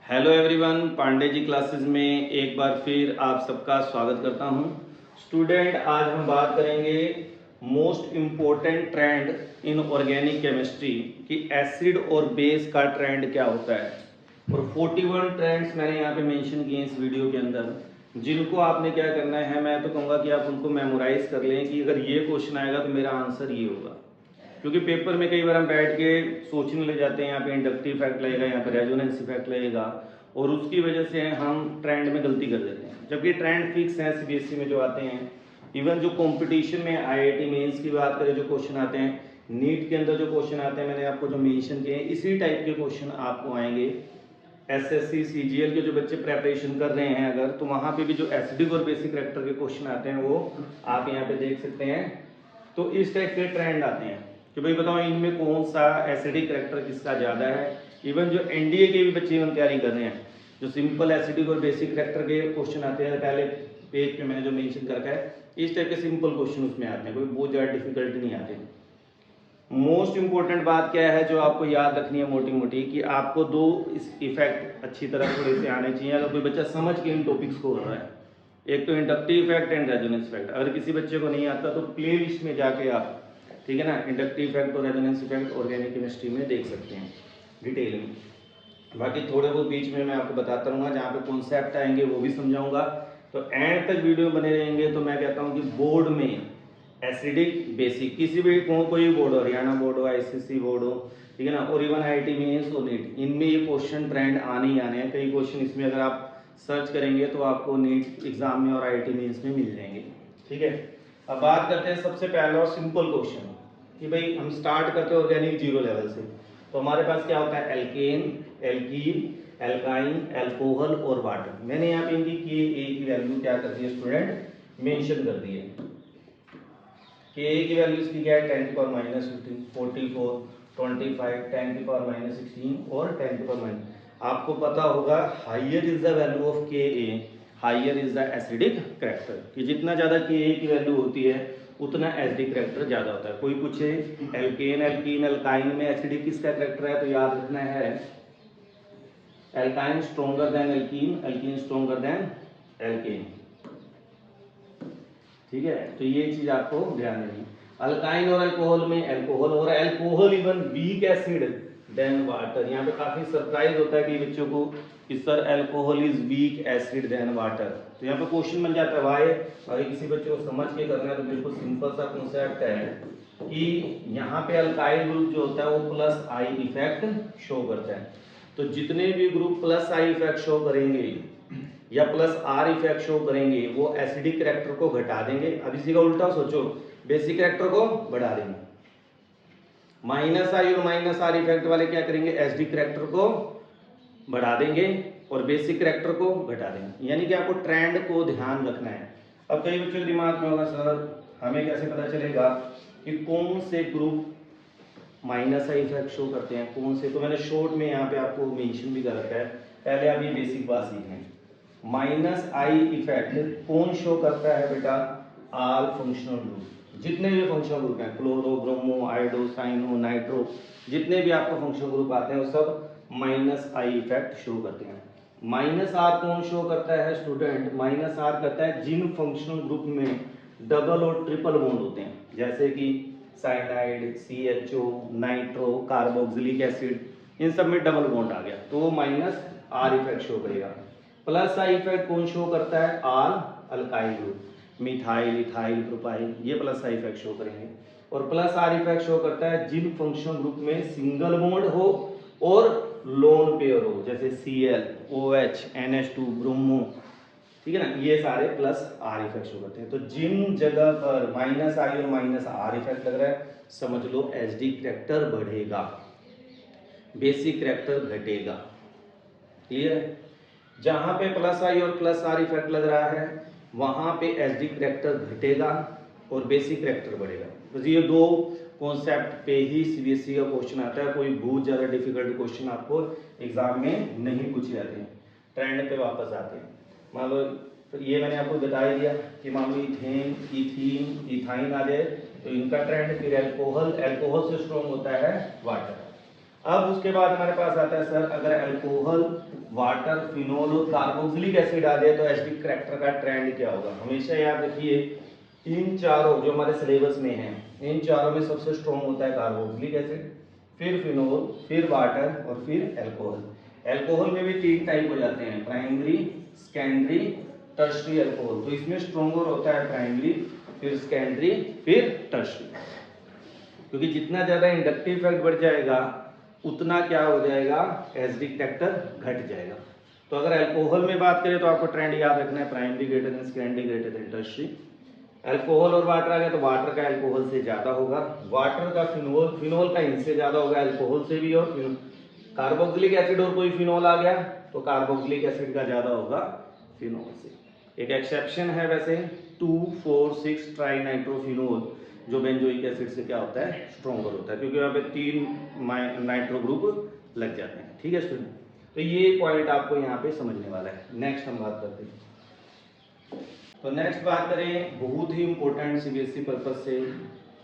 Hello everyone, Pandey ji classes में एक बार फिर आप सबका स्वागत करता हूं। स्टूडेंट, आज हम बात करेंगे most important trend in organic chemistry कि एसिड और बेस का ट्रेंड क्या होता है। और 41 ट्रेंड्स मैंने यहाँ पे मेंशन किए इस वीडियो के अंदर, जिनको आपने क्या करना है, मैं तो कहूँगा कि आप उनको मेमोराइज कर लें कि अगर ये क्वेश्चन आएगा तो मेरा आंसर ये होगा। क्योंकि पेपर में कई बार हम बैठ के सोचने लग जाते हैं, यहाँ पे इंडक्टिव इफेक्ट लगेगा, यहाँ पे रेजोनेंस इफेक्ट लगेगा, और उसकी वजह से हम ट्रेंड में गलती कर देते हैं। जबकि ट्रेंड फिक्स है सीबीएसई में जो आते हैं। इवन जो कंपटीशन में आईआईटी मेंस की बात करें, जो क्वेश्चन आते हैं, नीट के अंदर जो क्वेश्चन आते हैं, मैंने आपको जो मेंशन किए हैं, इसी टाइप के क्वेश्चन आपको आएंगे। एसएससी सीजीएल के जो बच्चे प्रेपरेशन कर रहे हैं अगर, तो वहाँ पे भी जो एसिडिक और बेसिक कैरेक्टर के क्वेश्चन आते हैं वो आप यहाँ पे देख सकते हैं। तो इस टाइप के ट्रेंड आते हैं कि भाई बताओ इनमें कौन सा एसिडिक कैरेक्टर किसका ज़्यादा है। इवन जो एनडीए के भी बच्चे इवन तैयारी कर रहे हैं, जो सिंपल एसिडिक और बेसिक कैरेक्टर के क्वेश्चन आते हैं, पहले पेज पे मैंने जो मेंशन कर रखा है, इस टाइप के सिंपल क्वेश्चन उसमें आते हैं, कोई बहुत ज़्यादा डिफिकल्ट नहीं आते। मोस्ट इंपॉर्टेंट बात क्या है जो आपको याद रखनी है मोटी मोटी, कि आपको दो इस इफेक्ट अच्छी तरह थोड़े से आने चाहिए अगर कोई बच्चा समझ के इन टॉपिक्स को कर रहा है। एक तो inductive effect and resonance effect. अगर किसी बच्चे को नहीं आता तो प्ले लिस्ट में जाके आप, ठीक है ना, इंडक्टिव इफेक्ट और रेजोनेंस इफेक्ट ऑर्गेनिक केमिस्ट्री में देख सकते हैं डिटेल में। बाकी थोड़े बहुत बीच में मैं आपको बताता रहूँगा, जहाँ पे कॉन्सेप्ट आएंगे वो भी समझाऊंगा। तो एंड तक वीडियो बने रहेंगे। तो मैं कहता हूँ कि बोर्ड में एसिडिक बेसिक किसी भी कोई बोर्ड हो, हरियाणा बोर्ड हो, आईसीएसई बोर्ड हो, ठीक है ना, और इवन आईआईटी मेंस और नीट, इनमें ये क्वेश्चन ट्रेंड आने ही आने हैं। कई क्वेश्चन इसमें अगर आप सर्च करेंगे तो आपको नीट एग्जाम में और आईआईटी मेंस में मिल जाएंगे। ठीक है, अब बात करते हैं सबसे पहला और सिंपल क्वेश्चन कि भाई हम स्टार्ट करते हैं ऑर्गेनिक जीरो लेवल से। तो हमारे पास क्या होता है, एल्केन, एल्कीन, एल्काइन, एल्कोहल और वाटर। मैंने यहाँ पे इनकी के ए की वैल्यू क्या कर दी है स्टूडेंट, मेंशन कर दी है। के ए की वैल्यू इसकी क्या है, 10⁻15, 44, 25, 10⁻16 और 10⁻। आपको पता होगा higher is the value of K a, higher is the acidic character, कि जितना ज़्यादा के ए की वैल्यू होती है उतना एसिडिक कैरेक्टर ज़्यादा होता है। कोई पूछे एल्केन, एल्कीन, एल्काइन में एसिडिक किसका कैरेक्टर है, तो याद रखना है alkyne stronger than alkene, alkene stronger than alkane. ठीक है, तो ये चीज आपको ध्यान रखनी। अल्काइन और अल्कोहल में एल्कोहल, और alcohol even weak acid than water. यहाँ पे काफी सरप्राइज होता है कि बच्चों को कि sir alcohol is weak acid than water. तो यहाँ पे क्वेश्चन बन जाता है वाई। अगर किसी बच्चे को समझ के करना है तो बिल्कुल सिंपल सा कॉन्सेप्ट है कि यहाँ पे अल्काइल ग्रुप जो होता है वो प्लस आई इफेक्ट शो करता है। तो जितने भी group plus I effect show करेंगे या प्लस आर इफेक्ट शो करेंगे वो एसिडिक कैरेक्टर को घटा देंगे। अब इसी का उल्टा सोचो, बेसिक कैरेक्टर को बढ़ा देंगे। माइनस आई और माइनस आर इफेक्ट वाले क्या करेंगे, एसिडिक कैरेक्टर को बढ़ा देंगे और बेसिक कैरेक्टर को घटा देंगे। यानी कि आपको ट्रेंड को ध्यान रखना है। अब कई बच्चों के दिमाग में होगा सर हमें कैसे पता चलेगा कि कौन से group minus I effect show करते हैं, कौन से। तो मैंने शॉर्ट में यहाँ पे आपको मेंशन भी कर रखा है। पहले आप ये बेसिक बात सीखें। माइनस आई इफेक्ट कौन शो करता है बेटा, ऑल फंक्शनल ग्रुप। जितने भी फंक्शनल ग्रुप हैं, chloro, bromo, iodo, cyano, nitro, जितने भी आपको फंक्शनल ग्रुप आते हैं वो सब माइनस आई इफेक्ट शो करते हैं। माइनस आर कौन शो करता है स्टूडेंट, माइनस आर करता है जिन फंक्शनल ग्रुप में डबल और ट्रिपल बॉन्ड होते हैं, जैसे कि cyanide, CHO, nitro, carboxylic acid, इन सब में डबल बॉन्ड आ गया तो वो माइनस आर इफेक्ट शो करेगा। प्लस आई इफेक्ट कौन शो करता है, all alkyl group, methyl, ethyl, propyl, ये प्लस आई इफेक्ट शो करेंगे। और प्लस आर इफेक्ट शो करता है जिन फंक्शनल ग्रुप में सिंगल बॉन्ड हो और लोन पेयर हो, जैसे Cl, OH, NH2, ब्रोमो, ठीक है ना, ये सारे प्लस आर इफेक्ट शो करते हैं। तो जिन जगह पर माइनस आई और माइनस आर इफेक्ट लग रहा है समझ लो एसिडिक कैरेक्टर बढ़ेगा, बेसिक कैरेक्टर घटेगा। क्लियर है? जहां पे प्लस आई और प्लस आर इफेक्ट लग रहा है वहां पे एसिडिक कैरेक्टर घटेगा और बेसिक कैरेक्टर बढ़ेगा। तो ये दो कॉन्सेप्ट पे ही सीबीएसई का क्वेश्चन आता है। कोई बहुत ज्यादा डिफिकल्ट क्वेश्चन आपको एग्जाम में नहीं पूछे जाते हैं। ट्रेंड पे वापस आते हैं। मान लो तो ये मैंने आपको बता ही दिया कि मान लो इथेन, इथीन, इथाइन आ जाए तो इनका ट्रेंड। फिर एल्कोहल, एल्कोहल से स्ट्रॉन्ग होता है वाटर। अब उसके बाद हमारे पास आता है सर अगर अल्कोहल वाटर, फिनोल और कार्बोक्सिलिक एसिड आ जाए तो एसिडिक करैक्टर का ट्रेंड क्या होगा। हमेशा याद रखिए इन चारों जो हमारे सिलेबस में हैं, इन चारों में सबसे स्ट्रॉन्ग होता है कार्बोक्सिलिक एसिड, फिर फिनोल, फिर वाटर और फिर एल्कोहल। एल्कोहल में भी 3 टाइप हो जाते हैं, प्राइमरी, सेकेंडरी, टर्शियरी एल्कोहल। तो इसमें स्ट्रॉन्गर होता है प्राइमरी, फिर सेकेंडरी, फिर टर्शियरी, क्योंकि जितना ज्यादा इंडक्टिव इफेक्ट बढ़ जाएगा उतना क्या हो जाएगा, एसिडिक कैरेक्टर घट जाएगा। तो अगर अल्कोहल में बात करें तो आपको ट्रेंड याद रखना है primary greater than secondary greater than tertiary. Alcohol और वाटर आ गया तो वाटर का अल्कोहल से ज्यादा होगा, वाटर का फिनोल, फिनोल का इनसे ज्यादा होगा अल्कोहल से भी, और कार्बोक्सिलिक एसिड और कोई फिनोल आ गया तो कार्बोक्सिलिक एसिड का ज्यादा होगा फिनोल से। एक एक्सेप्शन है वैसे 2,4,6 ट्राइनाइट्रोफिनोल जो बेंजोइक एसिड से क्या होता है, स्ट्रॉन्गर होता है, क्योंकि यहाँ पे 3 नाइट्रो ग्रुप लग जाते हैं। ठीक है स्टूडेंट, तो ये पॉइंट आपको यहाँ पे समझने वाला है। नेक्स्ट हम बात करते हैं। तो नेक्स्ट बात करें बहुत ही इंपॉर्टेंट सीबीएसई पर्पज से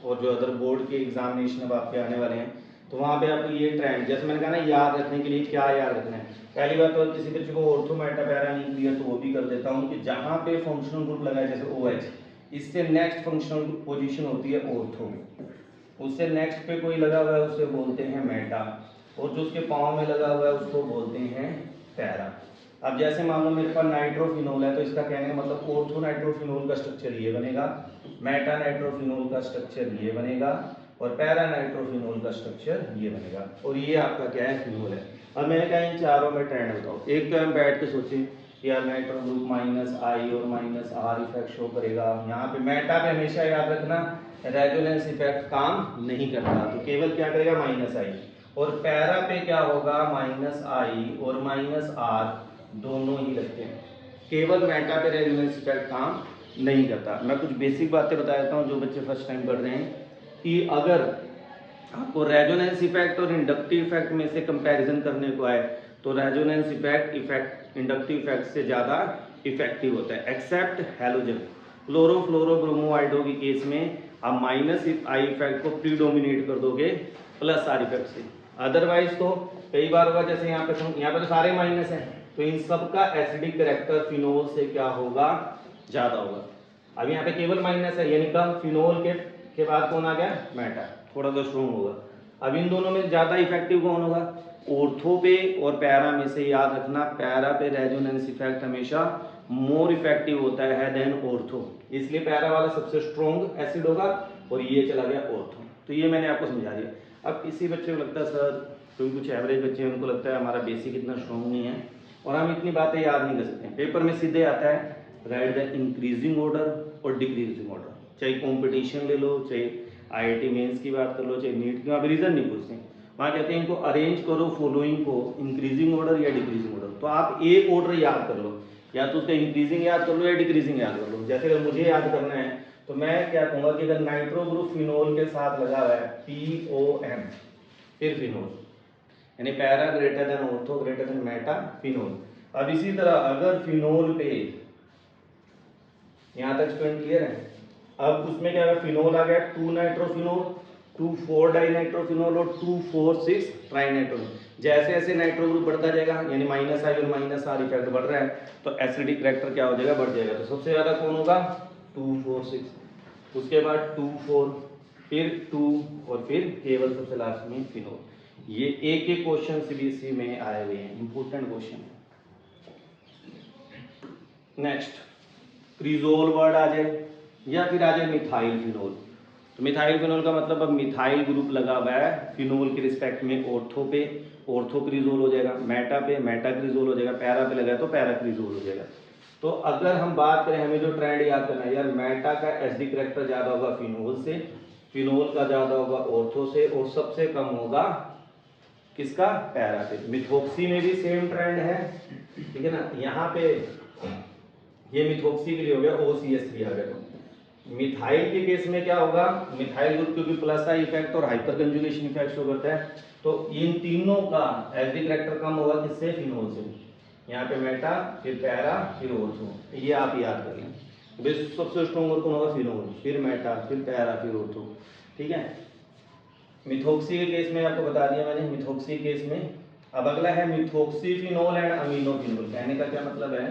और जो अदर बोर्ड के एग्जामिनेशन अब आपके आने वाले हैं, तो वहाँ पे आपको ये ट्रेंड, जैसे मैंने कहा ना, याद रखने के लिए क्या याद रखना है। पहली बात तो किसी बच्चे को ऑर्थो मेटा पैरा नहीं क्लियर तो वो भी कर देता हूँ कि जहाँ पे फंक्शनल ग्रुप लगा है जैसे OH, इससे नेक्स्ट फंक्शनल पोजीशन होती है ऑर्थो, उससे नेक्स्ट पे कोई लगा हुआ है उसे बोलते हैं मेटा, और जो उसके पाँव में लगा हुआ है उसको बोलते हैं पैरा। अब जैसे मान लो मेरे पास नाइट्रोफिनोल है तो इसका कहने का मतलब ऑर्थो नाइट्रोफिनोल का स्ट्रक्चर ये बनेगा, मेटा नाइट्रोफिनोल का स्ट्रक्चर ये बनेगा, और पैरा नाइट्रोफिनोल का स्ट्रक्चर ये बनेगा, और ये आपका क्या है, फिनोल है। अब मैंने कहा इन चारों में ट्रेंड बताओ। एक तो हम बैठ के सोचें यार नाइट्रो ग्रुप -I और -R इफेक्ट शो करेगा। यहाँ पे मेटा पे हमेशा याद रखना रेजोनेंस इफेक्ट काम नहीं करता, तो केवल क्या करेगा -I, और पैरा पे क्या होगा -I और -R दोनों ही लगते हैं, केवल मेटा पे रेजोनेंस इफेक्ट काम नहीं करता। मैं कुछ बेसिक बातें बता देता हूँ जो बच्चे फर्स्ट टाइम पढ़ रहे हैं, कि अगर आपको रेजोनेंस इफेक्ट और इंडक्टिव इफेक्ट में से कंपैरिजन करने को आए तो रेजोनेंस इफेक्ट इंडक्टिव इफेक्ट से ज़्यादा इफेक्टिव होता है, एक्सेप्ट हैलोजन। क्लोरोफ्लोरोब्रोमोआइडो के केस में आप -I इफेक्ट को प्रीडोमिनेट कर दोगे +R इफेक्ट से, अदरवाइज तो कई बार होगा जैसे यहाँ पे तो सारे माइनस हैं, तो इन सब का एसिडिक कैरेक्टर फिनोल से क्या होगा, ज़्यादा होगा। अब यहाँ पे केवल माइनस है, यानी कम, फिनोल के बाद कौन आ गया, मेटा, थोड़ा तो स्ट्रॉन्ग होगा। अब इन दोनों में ज़्यादा इफेक्टिव कौन होगा, ऑर्थो पे और पैरा में से याद रखना पैरा पे रेजोनेंस इफेक्ट हमेशा मोर इफेक्टिव होता है देन ऑर्थो, इसलिए पैरा वाला सबसे स्ट्रॉन्ग एसिड होगा, और ये चला गया ऑर्थो। तो ये मैंने आपको समझा दिया। अब किसी बच्चे को लगता है सर, क्योंकि कुछ एवरेज बच्चे हैं उनको लगता है हमारा बेसिक इतना स्ट्रॉन्ग नहीं है और हम इतनी बातें याद नहीं कर सकते, पेपर में सीधे आता है राइट द इंक्रीजिंग ऑर्डर और डिक्रीजिंग ऑर्डर, चाहे कॉम्पिटिशन ले लो, चाहे IIT मेंस की बात कर लो, चाहे नीट की, वहाँ पे रीजन नहीं पूछते, वहाँ कहते हैं इनको अरेंज करो फॉलोइंग को इंक्रीजिंग ऑर्डर या डिक्रीजिंग ऑर्डर। तो आप एक ऑर्डर याद कर लो, या तो उसका इंक्रीजिंग याद कर लो या डिक्रीजिंग याद कर लो। जैसे अगर मुझे याद करना है तो मैं क्या कहूँगा कि अगर नाइट्रो ग्रुप फिनोल के साथ लगा हुआ है POM, फिर फिनोल, यानी para greater than ortho greater than Meta, phenol. अब इसी तरह अगर फिनोल पे, यहाँ तक स्टूडेंट क्लियर है, अब उसमें क्या है, फिनोल आ गया 2 नाइट्रोफिनोल, 2,4 डाइनाइट्रोफिनोल और 2,4,6 ट्राइनाइट्रोफिनोल। जैसे जैसे नाइट्रो ग्रुप बढ़ता जाएगा यानी -I और -R इफेक्ट बढ़ रहा है तो एसिडिक कैरेक्टर क्या हो जाएगा, बढ़ जाएगा। तो सबसे ज्यादा कौन होगा, 2,4,6, उसके बाद 2,4, फिर 2 और फिर केवल सबसे लास्ट में फिनोल। ये एक एक क्वेश्चन सीबीएसई में आए हुए हैं, इंपॉर्टेंट क्वेश्चन। नेक्स्ट क्रिजोल वर्ड आ जाए या फिर आ जाए मिथाइल फिनोल। तो मिथाइल फिनोल का मतलब अब मिथाइल ग्रुप लगा हुआ है फिनोल के रिस्पेक्ट में, ऑर्थो पे ऑर्थो क्रिजोल हो जाएगा, मेटा पे मेटा क्रिजोल हो जाएगा, पैरा पे लगा तो पैरा क्रिजोल हो जाएगा। तो अगर हम बात करें, हमें जो ट्रेंड याद करना है यार, मेटा का एसिडिक कैरेक्टर ज्यादा होगा फिनोल से, फिनोल का ज्यादा होगा ऑर्थो से, और सबसे कम होगा किसका, पैरा पे। मिथोक्सी में भी सेम ट्रेंड है, ठीक है ना। यहाँ पे ये मिथोक्सी के लिए हो गया OCH3 आ गया। तो मिथाइल के केस में क्या होगा, मिथाइल ग्रुप क्योंकि +I इफेक्ट और हाइपर कंजुगेशन इफेक्ट शो करता है, तो इन तीनों का एसिडिक कैरेक्टर कम होगा किससे, फिनोल से। यहाँ पे मेटा, फिर पैरा, फिर ऑर्थो, ये आप याद कर लें। सबसे स्ट्रॉन्ग कौन होगा, फिनोल, फिर मेटा, फिर पैरा, फिर ऑर्थो, ठीक है। मिथोक्सी के केस में आपको बता दिया मैंने, मिथोक्सी केस में अब अगला है मिथोक्सीफिनोल एंड अमीनोफिनोल। कहने का क्या मतलब है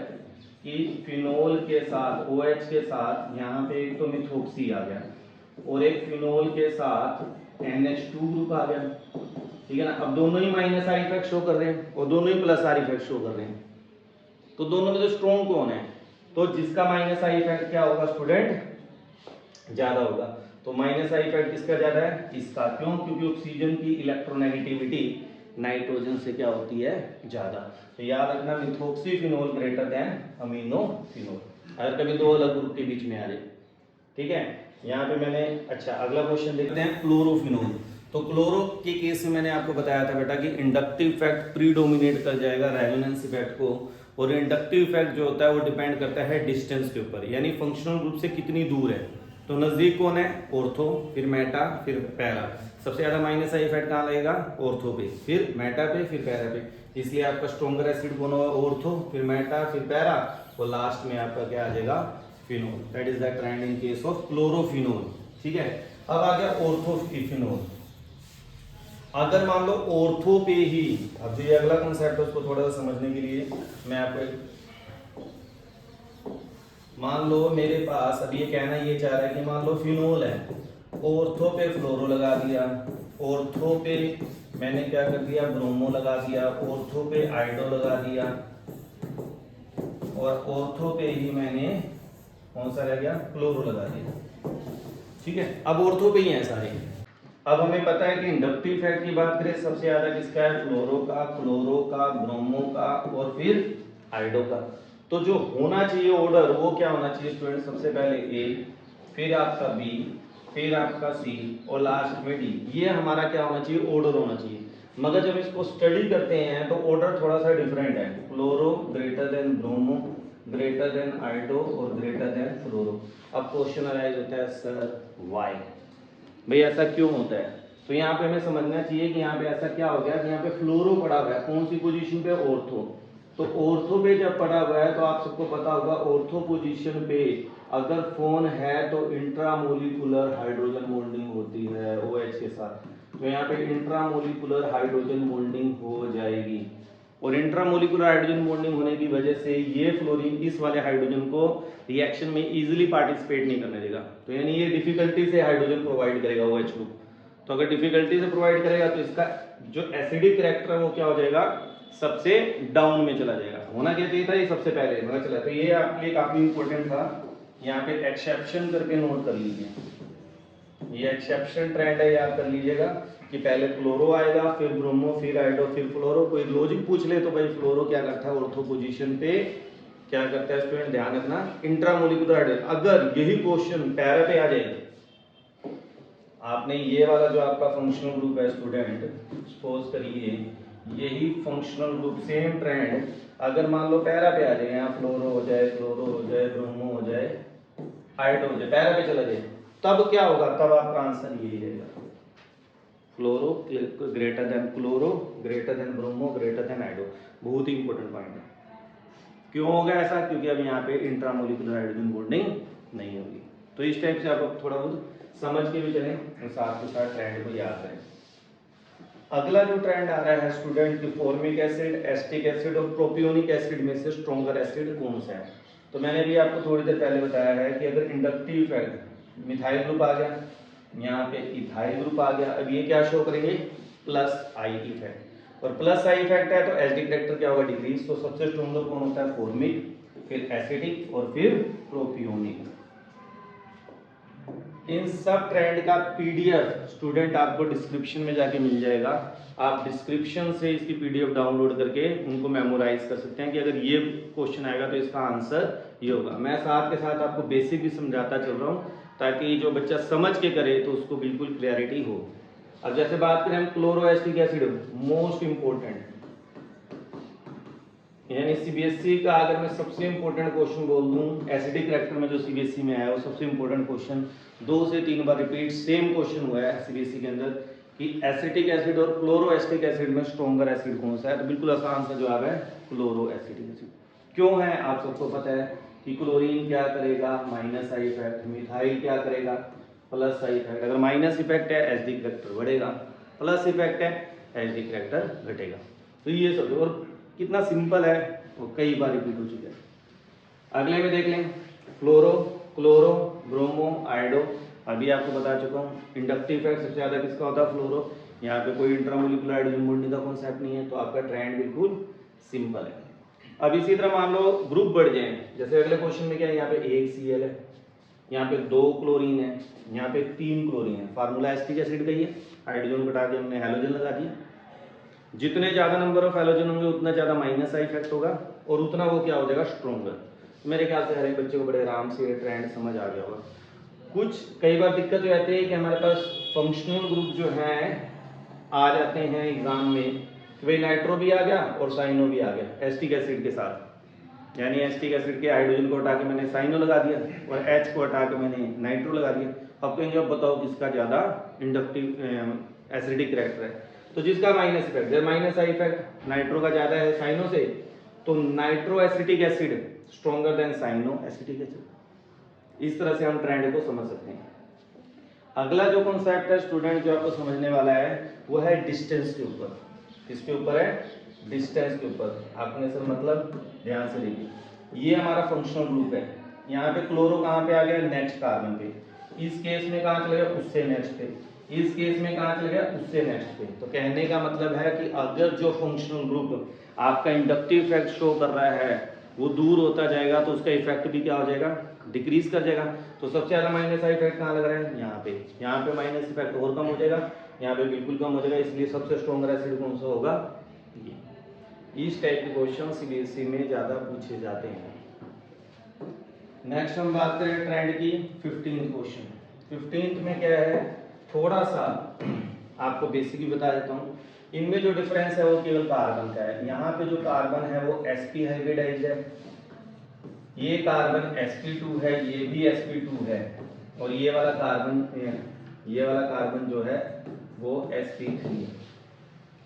कि फिनोल के साथ OH के साथ यहाँ पे एक तो मिथोक्सी आ गया और एक फिनोल के साथ NH2 ग्रुप आ गया, ठीक है ना। अब दोनों ही माइनस आर इफेक्ट शो कर रहे हैं और दोनों ही प्लस आर इफेक्ट शो कर रहे हैं, तो दोनों में तो स्ट्रॉन्ग कौन है? तो जिसका माइनस आई इफेक्ट क्या होगा स्टूडेंट? ज्यादा होगा। तो माइनस आई इफेक्ट किसका ज्यादा है? इसका। क्यों? क्योंकि ऑक्सीजन की इलेक्ट्रोनेगेटिविटी नाइट्रोजन से क्या होती है? ज्यादा। तो याद रखना मिथोक्सीफिनोल ग्रेटर देन अमीनोफिनोल, अगर कभी दो अलग ग्रुप के बीच में आ जाए, ठीक है। यहाँ पे मैंने, अच्छा अगला क्वेश्चन देखते हैं क्लोरोफिनोल। तो क्लोरो के केस में मैंने आपको बताया था बेटा कि इंडक्टिव इफेक्ट प्रीडोमिनेट कर जाएगा रेजोनेंस इफेक्ट को, और इंडक्टिव इफेक्ट जो होता है वो डिपेंड करता है डिस्टेंस के ऊपर, यानी फंक्शनल ग्रुप से कितनी दूर है। तो नजदीक कौन है? ऑर्थो, फिर मेटा, फिर पैरा। सबसे ज्यादा माइनस आई इफेक्ट कहाँ लगेगा? ऑर्थो पे, फिर मेटा पे, फिर पैरा पे। इसलिए आपका स्ट्रॉन्गर एसिड कौन होगा? ऑर्थो, फिर मेटा, फिर पैरा, और लास्ट में आपका क्या आ जाएगा? Phenol. That is the trend in case of chlorophenol, ठीक है। अब आ गया ऑर्थोफिनोल। अगर मान लो ऑर्थो पे ही, अब जो ये अगला कंसेप्ट है उसको थोड़ा सा समझने के लिए मैं आपको एक, मान लो मेरे पास, अब ये कहना ये चाह रहा है कि मान लो फिनोल है, ऑर्थो पे फ्लोरो लगा दिया, ऑर्थो पे मैंने क्या कर दिया? ब्रोमो लगा दिया, ऑर्थो पे आइडो लगा दिया, और ऑर्थो पे ही मैंने कौन सा रह गया? क्लोरो लगा दिया, ठीक है। अब ऑर्थो पे ही है सारे। अब हमें पता है कि इंडक्टिव इफेक्ट की बात करें सबसे ज्यादा किसका है? फ्लोरो का, क्लोरो का, ब्रोमो का, और फिर आइडो का। तो जो होना चाहिए ऑर्डर वो क्या होना चाहिए स्टूडेंट? सबसे पहले ए, फिर आपका बी, फिर आपका सी, और लास्ट में डी। ये हमारा क्या होना चाहिए? ऑर्डर होना चाहिए। मगर जब इसको स्टडी करते हैं तो ऑर्डर थोड़ा सा डिफरेंट है। Fluoro greater than bromo, greater than iodo, और ग्रेटर देन फ्लोरो। अब क्वेश्चन अराइज होता है सर वाई, भाई ऐसा क्यों होता है? तो यहाँ पे हमें समझना चाहिए कि यहाँ पे ऐसा क्या हो गया कि यहाँ पे फ्लोरो पड़ा हुआ है, कौन सी पोजीशन पे? ऑर्थो। तो ऑर्थो पे जब पड़ा हुआ है तो आप सबको पता होगा ऑर्थो पोजीशन पे अगर फोन है तो इंट्रामोलिकुलर हाइड्रोजन बॉन्डिंग होती है OH के साथ। तो यहाँ पे इंट्रामोलिकुलर हाइड्रोजन बॉन्डिंग हो जाएगी, और इंट्रामोलिकुलर हाइड्रोजन बॉन्डिंग होने की वजह से ये फ्लोरीन इस वाले हाइड्रोजन को रिएक्शन में इजीली पार्टिसिपेट नहीं करने देगा। तो यानी ये डिफिकल्टी से हाइड्रोजन प्रोवाइड करेगा OH ग्रुप। तो अगर डिफिकल्टी से प्रोवाइड करेगा तो इसका जो एसिडिक कैरेक्टर है वो क्या हो जाएगा? सबसे डाउन में चला जाएगा। होना क्या चाहिए था? ये सबसे पहले होना चला। तो ये आपके लिए काफी इंपॉर्टेंट था, यहाँ पे एक्सेप्शन करके नोट कर लीजिए। ये एक्सेप्शन ट्रेंड है, याद कर लीजिएगा कि पहले फ्लोरो आएगा, फिर ब्रोमो, फिर आइडो, फिर फ्लोरो। कोई लॉजिक पूछ ले तो भाई फ्लोरो क्या करता है? ऑर्थो पोजीशन पे क्या करता है स्टूडेंट? ध्यान रखना, इंट्रामोलिकुलर हाइड्रोजन। अगर यही क्वेश्चन पैरा पे आ जाए, आपने ये वाला जो आपका फंक्शनल ग्रुप है स्टूडेंट, सपोज करिए यही फंक्शनल ग्रुप सेम ट्रेंड अगर मान लो पैरा पे आ जाए, यहाँ फ्लोरो हो जाए, फ्लोरो हो जाए, ब्रोमो हो जाए, आइडो हो जाए, पैरा पे चला जाए, तब क्या होगा? तब आपका आंसर यही रहेगा, fluoro greater than chloro, greater than bromo, greater than iodo. बहुत ही इंपॉर्टेंट पॉइंट है। क्यों होगा ऐसा? क्योंकि अब यहाँ पे इंट्रामोलिकुलर हाइड्रोजन बॉन्डिंग नहीं होगी। तो इस टाइप से आप थोड़ा बहुत समझ के भी चलें और साथ के साथ ट्रेंड को याद करें। अगला जो ट्रेंड आ रहा है स्टूडेंट की फॉर्मिक एसिड, एस्टिक एसिड और प्रोपियोनिक एसिड में से स्ट्रॉन्गर एसिड कौन सा है? तो मैंने भी आपको थोड़ी देर पहले बताया है कि अगर इंडक्टिव इफेक्ट मिथाइल ग्रुप आ गया, यहाँ पे इथाइल ग्रुप आ गया, अब ये क्या शो करेंगे? Plus I effect. और प्लस आई इफेक्ट है तो एसिडिक कैरेक्टर क्या होगा? डिक्रीज। तो सबसे स्ट्रॉन्गर कौन होता है? फॉर्मिक, फिर एसिडिक, और फिर प्रोपियोनिक। इन सब ट्रेंड का पीडीएफ स्टूडेंट आपको डिस्क्रिप्शन में जाके मिल जाएगा। आप डिस्क्रिप्शन से इसकी पीडीएफ डाउनलोड करके उनको मेमोराइज कर सकते हैं कि अगर ये क्वेश्चन आएगा तो इसका आंसर ये होगा। मैं साथ के साथ आपको बेसिक भी समझाता चल रहा हूँ ताकि जो बच्चा समझ के करे तो उसको बिल्कुल क्लैरिटी हो। अब जैसे बात करें हम क्लोरोएस्टिक एसिड, मोस्ट इंपॉर्टेंट, यानी सीबीएसई का अगर मैं सबसे इंपॉर्टेंट क्वेश्चन बोल दूं एसिडिक कैरेक्टर में जो सीबीएसई में आया वो सबसे इंपॉर्टेंट क्वेश्चन 2 से 3 बार रिपीट सेम क्वेश्चन हुआ है सीबीएसई के अंदर कि एसिटिक एसिड और क्लोरोएस्टिक एसिड में स्ट्रॉन्गर एसिड कौन सा है? तो बिल्कुल आसान सा जवाब है क्लोरोएसिटिक एसिड। क्यों है? आप सबको पता है कि क्लोरीन क्या करेगा? Minus I effect. मिथाइल क्या करेगा? Plus I effect. अगर माइनस इफेक्ट है एसिडिक कैरेक्टर बढ़ेगा, प्लस इफेक्ट है एसिडिक कैरेक्टर घटेगा। तो ये सब, और कितना सिंपल है वो कई बार रिपीट हो चुका है। अगले में देख लें, फ्लोरो, क्लोरो, ब्रोमो, आयोडो। अभी आपको बता चुका हूँ इंडक्टिव इफेक्ट सबसे ज़्यादा किसका होता है, फ्लोरो। यहाँ पे कोई इंट्रामोलिकुलर हाइड्रोजन बॉन्डिंग का कॉन्सेप्ट नहीं है, तो आपका ट्रेंड बिल्कुल सिंपल है। अब इसी तरह मान लो ग्रुप बढ़ जाए, जैसे अगले क्वेश्चन में क्या है, यहाँ पे एक Cl है, यहाँ पे 2 क्लोरीन है, यहाँ पे 3 क्लोरीन है। फार्मूला एसिटिक एसिड का ही है, हाइड्रोजन घटा के हमने हैलोजन लगा दिया। जितने ज़्यादा नंबर ऑफ हैलोजन होंगे उतना ज़्यादा माइनस आई इफेक्ट होगा, और उतना वो क्या हो जाएगा, स्ट्रॉन्गर। मेरे ख्याल से हर एक बच्चे को बड़े आराम से ट्रेंड समझ आ गया होगा। कुछ कई बार दिक्कत हो जाती है कि हमारे पास फंक्शनल ग्रुप जो है आ जाते हैं एग्जाम में, कि भाई नाइट्रो भी आ गया और साइनो भी आ गया एसिटिक एसिड के साथ, यानी एसिटिक एसिड के हाइड्रोजन को हटा के मैंने साइनो लगा दिया और H को हटा के मैंने नाइट्रो लगा दिया। अब कहेंगे अब बताओ किसका ज़्यादा इंडक्टिव एसिडिक कैरेक्टर है, तो जिसका माइनस इफेक्ट, जब माइनस आई इफेक्ट नाइट्रो का ज़्यादा है साइनो से, तो nitro acetic acid stronger than cyano acetic acid. इस तरह से हम ट्रेंड को समझ सकते हैं। अगला जो कॉन्सेप्ट है स्टूडेंट जो आपको समझने वाला है वो है डिस्टेंस के ऊपर। किसके ऊपर है, डिस्टेंस के ऊपर। आपने सर मतलब ध्यान से देखिए, ये हमारा फंक्शनल ग्रुप है, यहाँ पे क्लोरो कहाँ पे आ गया, नेक्स्ट कार्बन पे। इस केस में कहाँ चले गया, उससे नेक्स्ट पे। इस केस में कहाँ चले गया, उससे नेक्स्ट पे। तो कहने का मतलब है कि अगर जो फंक्शनल ग्रुप आपका इंडक्टिव इफेक्ट शो कर रहा है वो दूर होता जाएगा तो उसका इफेक्ट भी क्या हो जाएगा, डिक्रीज कर जाएगा। तो सबसे ज़्यादा माइनस का इफेक्ट कहाँ लग रहा है, यहाँ पे माइनस इफेक्ट और कम हो जाएगा, यहाँ पे बिल्कुल कम हो जाएगा। इसलिए सबसे स्ट्रॉन्गर एसिड कौन सा होगा, ये। इस टाइप के क्वेश्चन सीबीएसई में ज़्यादा पूछे जाते हैं। नेक्स्ट हम बात करें ट्रेंड की 15th क्वेश्चन। 15th में क्या है, थोड़ा सा आपको बेसिक ही बता देता हूँ। इनमें जो डिफरेंस है वो केवल कार्बन का है। यहाँ पे जो कार्बन है वो sp हाइब्रिडाइज्ड है, ये कार्बन sp2 है, ये भी sp2 है, और ये वाला कार्बन जो है वो sp3 है।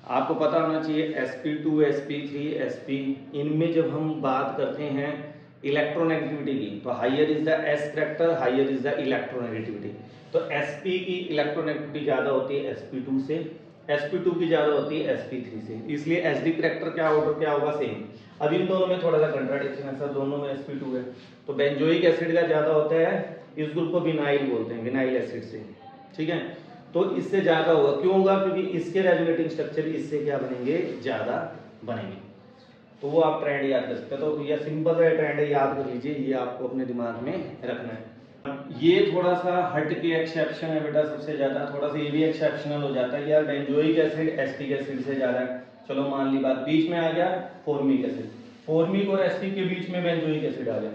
आपको पता होना चाहिए sp2, sp3, sp, इनमें जब हम बात करते हैं इलेक्ट्रोनेगेटिविटी की, तो higher is the s character, higher is the electronegativity. तो sp की इलेक्ट्रोनेगेटिविटी ज्यादा होती है sp2 से, sp2 की ज्यादा होती है sp3 से, इसलिए sd कैरेक्टर क्या होगा सेम। अब इन दोनों में थोड़ा सा कंट्राडिक्शन है, सर दोनों में sp2 है, तो बेंजोइक एसिड का ज्यादा होता है, इस ग्रुप को विनाइल बोलते हैं, विनाइल एसिड से, ठीक है। तो इससे ज्यादा होगा, क्यों होगा, क्योंकि इसके रेजोनेटिंग स्ट्रक्चर इससे क्या बनेंगे, ज्यादा बनेंगे। तो वो आप ट्रेंड याद कर सकते हो। तो यह सिंपल सा ट्रेंड है, याद कर लीजिए, ये आपको अपने दिमाग में रखना है। ये थोड़ा सा हट के एक्सेप्शन है बेटा, सबसे ज्यादा थोड़ा सा ये भी एक्सेप्शनल हो जाता है कि यार बेंजोइक एसिड एसिटिक एसिड से ज्यादा है। चलो मान ली बात, बीच में आ गया फॉर्मिक एसिड, फॉर्मिक और एसिटिक के बीच में बेंजोइक एसिड आ गया।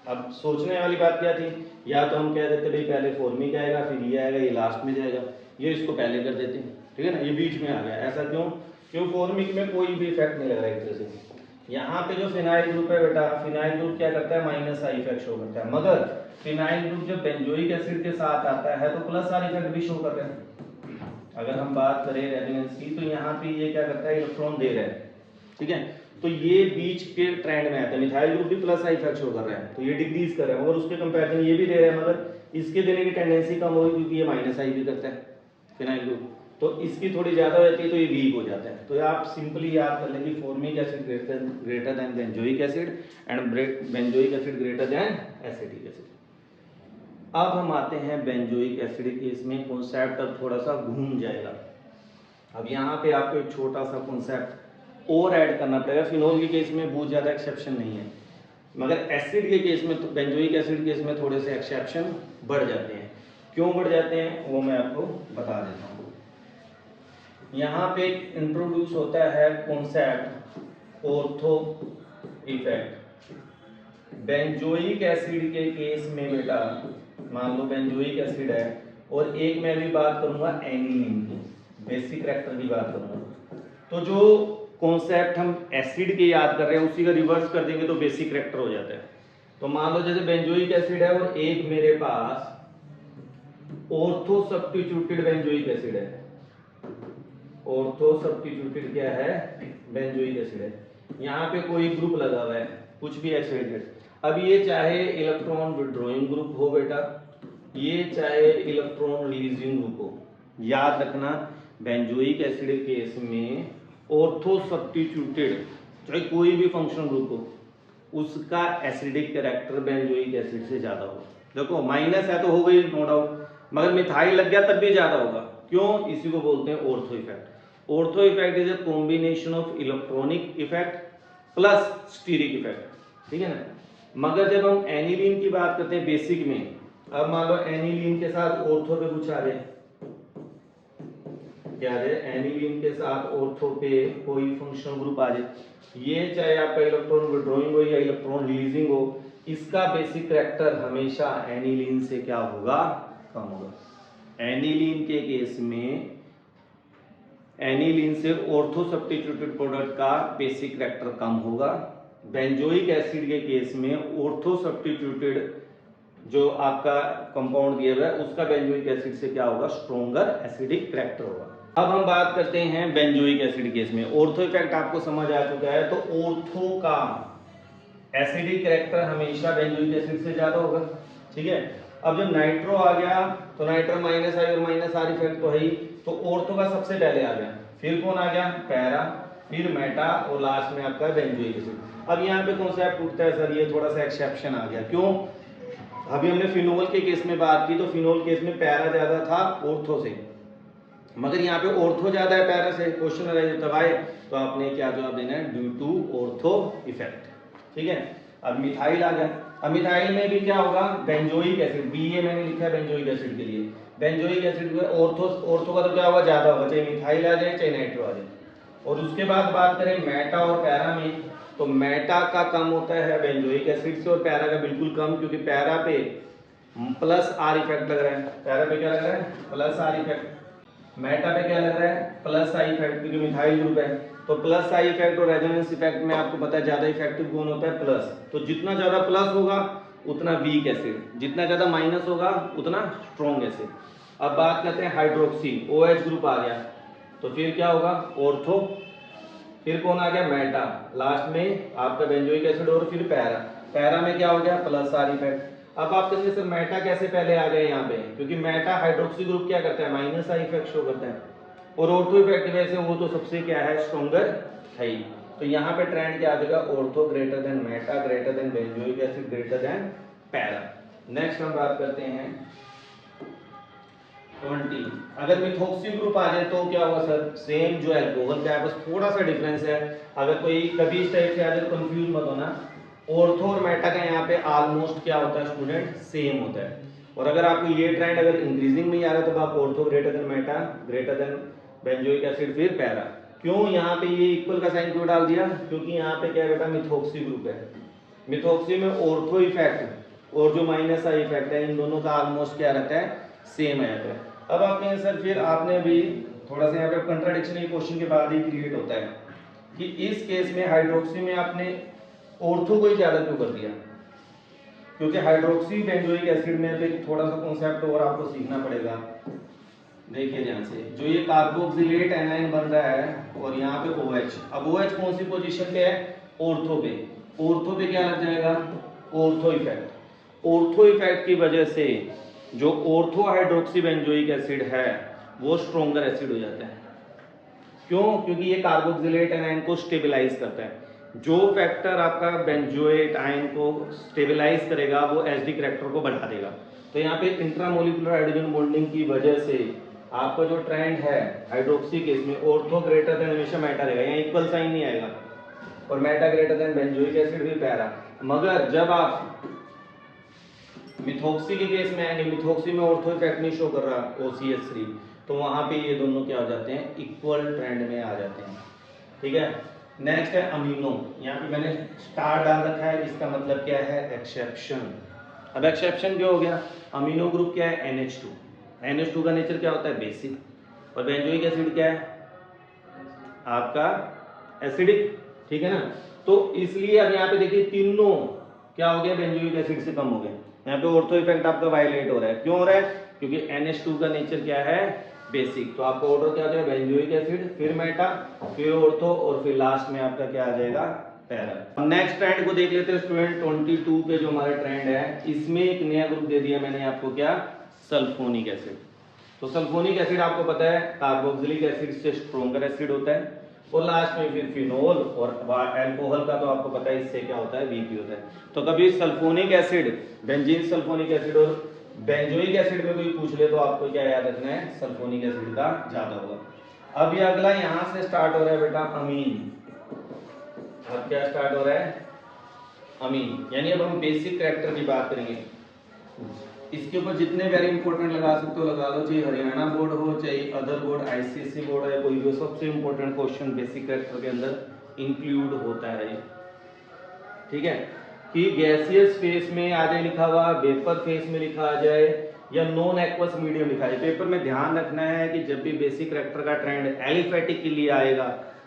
अब सोचने वाली बात क्या थी, या तो हम कह देते भाई पहले फॉर्मिक आएगा फिर ये आएगा, ये लास्ट में जाएगा, ये इसको पहले कर देते हैं, ठीक है ना, ये बीच में आ गया। ऐसा क्यों, क्यों फॉर्मिक में कोई भी इफेक्ट नहीं लग रहा एक तरह से। यहाँ पे जो फिनाइल ग्रुप है बेटा, फिनाइल ग्रुप क्या करता है, माइनस आई इफेक्ट शो करता है, मगर फिनाइल ग्रुप जब बेंजोइक एसिड के साथ आता है तो प्लस आई इफेक्ट भी शो कर रहा है। अगर हम बात करें रेजोनेंस की, तो यहाँ पे ये क्या करता है, इलेक्ट्रॉन दे रहा है, ठीक है। तो ये बीच के ट्रेंड में आता है, मिथाइल ग्रुप भी प्लस आई इफेक्ट शो कर रहा है, तो ये डिक्रीज कर रहा है, मगर उसके कंपैरिजन ये भी दे रहा है, मगर इसके देने की टेंडेंसी कम होगी क्योंकि ये माइनस आई भी करता है फिनाइल ग्रुप, तो इसकी थोड़ी ज्यादा हो जाती है, तो ये वीक हो जाता है। तो आप सिंपली याद कर लेंगे formic acid greater than benzoic acid and benzoic acid greater than acetic acid. अब हम आते हैं बेंजोइक एसिड के, इसमें कॉन्सेप्ट अब थोड़ा सा घूम जाएगा। अब यहाँ पे आपको एक छोटा सा कॉन्सेप्ट और ऐड करना पड़ेगा। फिनोल के केस में बहुत ज़्यादा एक्सेप्शन नहीं है, मगर एसिड के केस में, तो बेंजोइक एसिड के केस में थोड़े से एक्सेप्शन बढ़ जाते हैं। क्यों बढ़ जाते हैं वो मैं आपको बता देता हूँ। यहाँ पे इंट्रोड्यूस होता है concept ortho effect. Benzoic acid के केस में बेटा, मान लो बेंजोइक एसिड है, और एक मैं भी बात करूंगा एनिलीन की, बेसिक कैरेक्टर की बात करूंगा, तो जो कॉन्सेप्ट हम एसिड के याद कर रहे हैं उसी का रिवर्स कर देंगे तो बेसिक कैरेक्टर हो जाता है। तो मान लो जैसे बेंजोइक एसिड है और एक मेरे पास ऑर्थो सब्स्टिट्यूटेड बेंजोइक एसिड है, ऑर्थो सब्स्टिट्यूटेड क्या है, बेंजोइक एसिड है। यहाँ पे कोई ग्रुप लगा हुआ है, कुछ भी एसिड है। अब ये चाहे इलेक्ट्रॉन विड्रॉइंग ग्रुप हो बेटा, ये चाहे इलेक्ट्रॉन रिलीजिंग ग्रुप हो, याद रखना बेंजोइक एसिड केस में ऑर्थो सब्स्टिट्यूटेड चाहे कोई भी फंक्शनल ग्रुप हो उसका एसिडिक कैरेक्टर बेंजोइक एसिड से ज्यादा होगा। देखो माइनस है तो हो गई नो डाउट, मगर मिथाइल लग गया तब भी ज्यादा होगा। क्यों? इसी को बोलते हैं ortho effect. Ortho effect is a combination of electronic effect plus steric effect, ठीक है ना। मगर जब हम एनिलीन की बात करते हैं बेसिक में, अब मान लो एनिलीन के साथ ऑर्थो पे कुछ आ जाए, क्या आ जाए, एनिलीन के साथ ऑर्थो पे कोई फंक्शनल ग्रुप आ जाए, ये चाहे आपका इलेक्ट्रॉन विड्रॉइंग हो या इलेक्ट्रॉन रिलीजिंग हो, इसका बेसिक कैरेक्टर हमेशा एनिलीन से क्या होगा? कम होगा। एनिलीन के केस में एनिलीन से ऑर्थो सब्स्टिट्यूटेड प्रोडक्ट का बेसिक कैरेक्टर कम होगा। बेंजोइक एसिड के केस में ऑर्थो सब्स्टिट्यूटेड जो आपका कंपाउंड दिया हुआ है उसका बेंजोइक एसिड से क्या होगा? स्ट्रॉन्गर एसिडिक कैरेक्टर होगा। अब हम बात करते हैं बेंजोइक एसिड केस में। ऑर्थो इफेक्ट आपको समझ आ चुका है, तो ऑर्थो का एसिडिक कैरेक्टर हमेशा बेंजोइक एसिड से ज्यादा होगा, ठीक है। अब जब नाइट्रो आ गया तो नाइट्रो माइनस आई और माइनस आर इफेक्ट तो है ही, तो ऑर्थो का सबसे पहले आ गया, फिर कौन आ गया? पैरा, फिर मेटा और लास्ट में आपका बेंजोइक एसिड। अब यहाँ पे कॉन्सेप्ट उठता है सर, ये थोड़ा सा एक्सेप्शन आ गया। क्यों? अभी हमने फिनोल के केस में बात की तो फिनोल केस में पैरा ज्यादा था ऑर्थो से, मगर यहाँ पे ऑर्थो ज्यादा है पैरा से। क्वेश्चन जब आए तो आपने क्या जवाब देना है? ड्यू टू ऑर्थो इफेक्ट, ठीक है। अब मिथाइल आ गया। अब मिथाइल में भी क्या होगा? बेंजोइक एसिड, बीए मैंने लिखा है बेंजोइक एसिड के लिए। बेंजोइक एसिड ऑर्थो का तो क्या होगा? ज्यादा होगा, चाहे मिथाइल आ जाए चाहे नाइट्रो आ जाए। और उसके बाद बात करें मेटा और पैरा में, तो मेटा का कम होता है बेंजोइक एसिड से और पैरा का बिल्कुल कम, क्योंकि पैरा पे प्लस आर इफेक्ट लग रहा है। पैरा पे क्या लग रहा है? Plus R effect. मेटा पे क्या लग रहा है? प्लस आई इफेक्ट, क्योंकि मिथाइल ग्रुप है। तो प्लस आई इफेक्ट और रेजोनेंस इफेक्ट में आपको पता है ज्यादा इफेक्टिव कौन होता है? प्लस। तो जितना ज्यादा प्लस होगा उतना वीक एसिड, जितना ज्यादा माइनस होगा उतना स्ट्रॉन्ग एसिड। अब बात करते हैं हाइड्रोक्सी, OH ग्रुप आ गया तो फिर क्या होगा? ऑर्थो, फिर कौन आ गया? मेटा, लास्ट में आपका बेंजोइक एसिड और फिर पैरा। पैरा में क्या हो गया? Plus R effect. अब आप कहेंगे सर मेटा कैसे पहले आ गए यहाँ पे? क्योंकि मेटा हाइड्रोक्सी ग्रुप क्या करता है? माइनस आई इफेक्ट शो करता है, और ऑर्थो इफेक्ट की वजह से वो तो सबसे क्या है? स्ट्रॉन्गर है ही। तो यहाँ पे ट्रेंड क्या आ जाएगा? Ortho greater than Meta, greater than benzoic acid, greater than para. Next हम बात करते हैं 20। अगर मिथोक्सी ग्रुप आ जाए तो क्या होगा सर? सेम जो एल्कोहल का है, बस थोड़ा सा डिफरेंस है। अगर कोई कभी इस टाइप से आ जाए कंफ्यूज मत होना। ऑर्थो और मेटा का यहाँ पे ऑलमोस्ट क्या होता है स्टूडेंट? सेम होता है। और अगर आपको ये ट्रेंड अगर इंक्रीजिंग में ही आ रहा है तो आप ortho greater than Meta, greater than benzoic acid, फिर पैरा। क्यों यहाँ पे ये इक्वल का साइन क्यों डाल दिया? क्योंकि यहाँ पे क्या है बेटा? मिथोक्सी ग्रुप है। मिथोक्सी में ऑर्थो इफेक्ट और जो माइनस आई इफेक्ट है इन दोनों का ऑलमोस्ट क्या रहता है? सेम है यहाँ पे। अब आप कहें सर फिर आपने भी थोड़ा सा यहाँ पे कंट्राडिक्शन ये क्वेश्चन के बाद ही क्रिएट होता है कि इस केस में हाइड्रोक्सी में आपने ऑर्थो को ही ज्यादा क्यों कर दिया? क्योंकि हाइड्रोक्सी बेंजोइक एसिड में भी थोड़ा सा कॉन्सेप्ट और आपको सीखना पड़ेगा। देखिए ध्यान से, जो ये कार्बोक्सिलेट एनाइन बन रहा है और यहाँ पे OH, अब OH कौन सी पोजीशन पे है? ऑर्थो पे। ऑर्थो पे क्या लग जाएगा? Ortho effect. ऑर्थो इफेक्ट की वजह से जो ऑर्थो हाइड्रोक्सी बेंजोइक एसिड है वो स्ट्रॉन्गर एसिड हो जाता है। क्यों? क्योंकि ये कार्बोक्सिलेट एनाइन को स्टेबलाइज करता है। जो फैक्टर आपका बेंजोएट आयन को स्टेबलाइज करेगा वो एसिडिक कैरेक्टर को बढ़ा देगा। तो यहाँ पे इंट्रामोलिकुलर हाइड्रोजन बॉन्डिंग की वजह से आपका जो ट्रेंड है हाइड्रोक्सी केस में ऑर्थो ग्रेटर देन हमेशा मेटा रहेगा, यहाँ इक्वल साइन नहीं आएगा, और Meta greater than benzoic acid भी पैरा। मगर जब आप मिथोक्सी के केस में आएंगे, मिथोक्सी में ऑर्थो इफेक्ट नहीं शो कर रहा OCH3, तो वहां पे ये दोनों क्या हो जाते हैं? इक्वल ट्रेंड में आ जाते हैं, ठीक है। नेक्स्ट है अमीनो, यहाँ पे मैंने स्टार डाल रखा है, इसका मतलब क्या है? एक्सेप्शन। अब एक्सेप्शन क्या हो गया? अमीनो ग्रुप क्या है? NH2। NH2 का नेचर क्या होता है? बेसिक। और बेंजोइक एसिड क्या है? आपका एसिडिक, ठीक है ना। तो इसलिए अब यहाँ पे देखिए तीनों क्या हो गया? बेंजोइक एसिड से कम हो गए। यहाँ पे ऑर्थो इफेक्ट आपका वायलेट हो रहा है। क्यों हो रहा है? क्योंकि NH2 का नेचर क्या है? बेसिक। तो आपका ऑर्डर क्या हो जाएगा? बेंजोइक एसिड, फिर मेटा, फिर ऑर्थो, और फिर लास्ट में आपका क्या आ जाएगा? पैरा। नेक्स्ट ट्रेंड को देख लेते हैं स्टूडेंट। 22 पे जो हमारा ट्रेंड है इसमें एक नया ग्रुप दे दिया मैंने आपको, क्या? Sulphonic acid. तो सल्फोनिक एसिड आपको पता है कार्बोक्सिलिक एसिड से स्ट्रॉन्गर एसिड होता है। और लास्ट में फिर फिनोल, और अल्कोहल का तो आपको पता है इससे क्या होता है, वीपी होता है। तो कभी sulphonic acid, benzene sulphonic acid और बेंजोइक एसिड में कोई पूछ ले तो आपको क्या याद रखना है, सल्फोनिक एसिड का ज्यादा होगा। अब ये अगला यहां से स्टार्ट हो रहा है बेटा अमीन। अब क्या स्टार्ट हो रहा है, अमीन, यानी अब हम बेसिक कैरेक्टर की बात करेंगे। इसके ऊपर जितने वेरी इंपॉर्टेंट लगा सकते हो लगा लो, चाहे हरियाणा बोर्ड हो चाहे अदर बोर्ड आईसीएसई बोर्ड है कोई भी, सबसे इंपॉर्टेंट क्वेश्चन बेसिक कैरेक्टर के अंदर इंक्लूड होता है। ठीक है, कि गैसियस फेस में आ जाए लिखा हुआ, वेपर फेस में लिखा आ जाए, या नॉन एक्वस मीडियम लिखा है। पेपर में ध्यान रखना है कि जब भी बेसिक कैरेक्टर का ट्रेंड एलिफेटिक के लिए आएगा